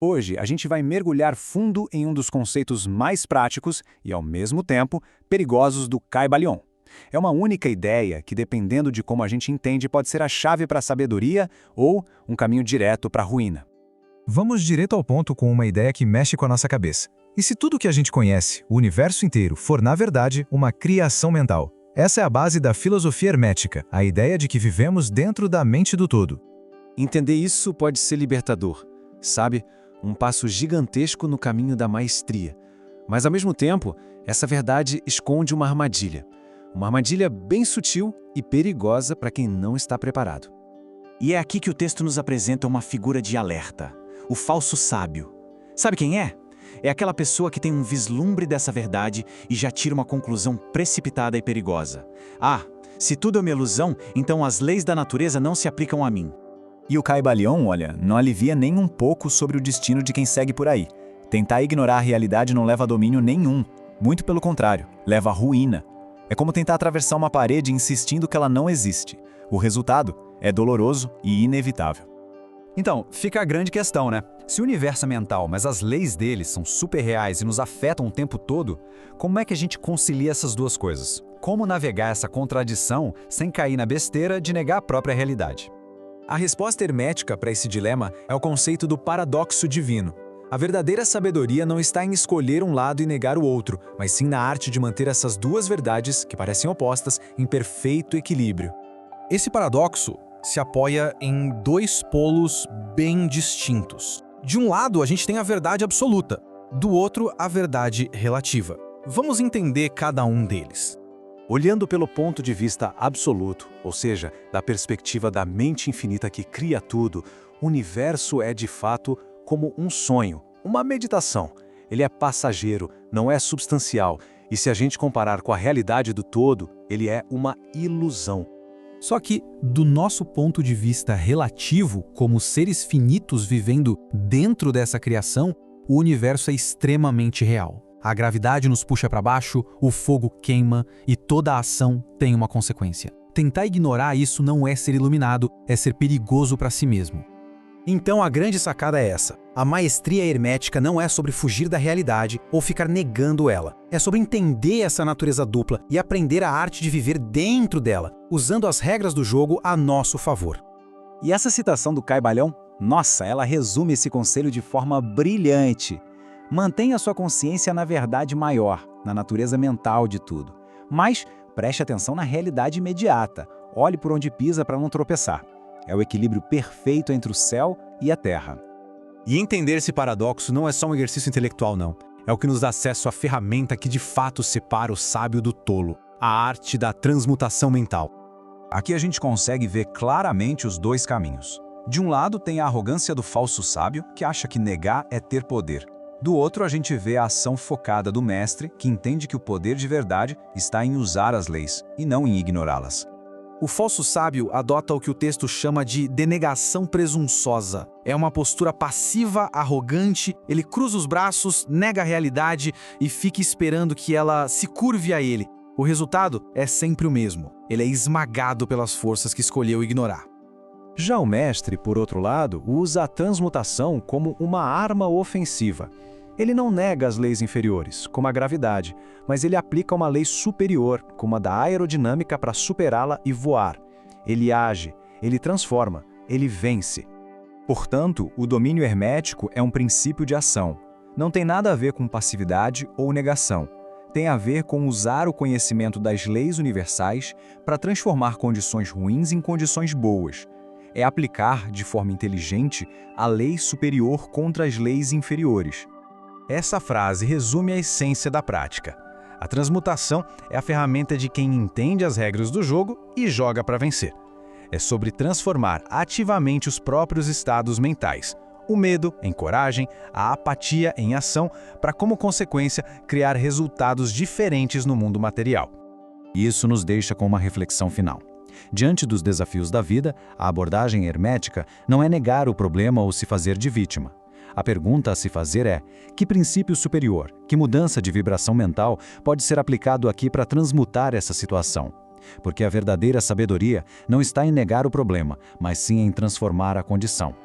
Hoje, a gente vai mergulhar fundo em um dos conceitos mais práticos e, ao mesmo tempo, perigosos do Kybalion. É uma única ideia que, dependendo de como a gente entende, pode ser a chave para a sabedoria ou um caminho direto para a ruína. Vamos direto ao ponto com uma ideia que mexe com a nossa cabeça. E se tudo que a gente conhece, o universo inteiro, for na verdade uma criação mental? Essa é a base da filosofia hermética, a ideia de que vivemos dentro da mente do todo. Entender isso pode ser libertador, sabe? Um passo gigantesco no caminho da maestria. Mas, ao mesmo tempo, essa verdade esconde uma armadilha. Uma armadilha bem sutil e perigosa para quem não está preparado. E é aqui que o texto nos apresenta uma figura de alerta, o falso sábio. Sabe quem é? É aquela pessoa que tem um vislumbre dessa verdade e já tira uma conclusão precipitada e perigosa. Ah, se tudo é uma ilusão, então as leis da natureza não se aplicam a mim. E o Kybalion, olha, não alivia nem um pouco sobre o destino de quem segue por aí. Tentar ignorar a realidade não leva a domínio nenhum. Muito pelo contrário, leva à ruína. É como tentar atravessar uma parede insistindo que ela não existe. O resultado é doloroso e inevitável. Então, fica a grande questão, né? Se o universo é mental, mas as leis dele são super reais e nos afetam o tempo todo, como é que a gente concilia essas duas coisas? Como navegar essa contradição sem cair na besteira de negar a própria realidade? A resposta hermética para esse dilema é o conceito do paradoxo divino. A verdadeira sabedoria não está em escolher um lado e negar o outro, mas sim na arte de manter essas duas verdades, que parecem opostas, em perfeito equilíbrio. Esse paradoxo se apoia em dois polos bem distintos. De um lado, a gente tem a verdade absoluta, do outro, a verdade relativa. Vamos entender cada um deles. Olhando pelo ponto de vista absoluto, ou seja, da perspectiva da mente infinita que cria tudo, o universo é de fato como um sonho, uma meditação. Ele é passageiro, não é substancial, e se a gente comparar com a realidade do todo, ele é uma ilusão. Só que, do nosso ponto de vista relativo, como seres finitos vivendo dentro dessa criação, o universo é extremamente real. A gravidade nos puxa para baixo, o fogo queima e toda a ação tem uma consequência. Tentar ignorar isso não é ser iluminado, é ser perigoso para si mesmo. Então a grande sacada é essa. A maestria hermética não é sobre fugir da realidade ou ficar negando ela. É sobre entender essa natureza dupla e aprender a arte de viver dentro dela, usando as regras do jogo a nosso favor. E essa citação do Kybalion, nossa, ela resume esse conselho de forma brilhante. Mantenha sua consciência na verdade maior, na natureza mental de tudo. Mas preste atenção na realidade imediata. Olhe por onde pisa para não tropeçar. É o equilíbrio perfeito entre o céu e a terra. E entender esse paradoxo não é só um exercício intelectual, não. É o que nos dá acesso à ferramenta que de fato separa o sábio do tolo, a arte da transmutação mental. Aqui a gente consegue ver claramente os dois caminhos. De um lado tem a arrogância do falso sábio, que acha que negar é ter poder. Do outro, a gente vê a ação focada do mestre, que entende que o poder de verdade está em usar as leis, e não em ignorá-las. O falso sábio adota o que o texto chama de denegação presunçosa. É uma postura passiva, arrogante, ele cruza os braços, nega a realidade e fica esperando que ela se curve a ele. O resultado é sempre o mesmo. Ele é esmagado pelas forças que escolheu ignorar. Já o mestre, por outro lado, usa a transmutação como uma arma ofensiva. Ele não nega as leis inferiores, como a gravidade, mas ele aplica uma lei superior, como a da aerodinâmica, para superá-la e voar. Ele age, ele transforma, ele vence. Portanto, o domínio hermético é um princípio de ação. Não tem nada a ver com passividade ou negação. Tem a ver com usar o conhecimento das leis universais para transformar condições ruins em condições boas. É aplicar, de forma inteligente, a lei superior contra as leis inferiores. Essa frase resume a essência da prática. A transmutação é a ferramenta de quem entende as regras do jogo e joga para vencer. É sobre transformar ativamente os próprios estados mentais, o medo em coragem, a apatia em ação, para, como consequência, criar resultados diferentes no mundo material. Isso nos deixa com uma reflexão final. Diante dos desafios da vida, a abordagem hermética não é negar o problema ou se fazer de vítima. A pergunta a se fazer é: que princípio superior, que mudança de vibração mental pode ser aplicado aqui para transmutar essa situação? Porque a verdadeira sabedoria não está em negar o problema, mas sim em transformar a condição.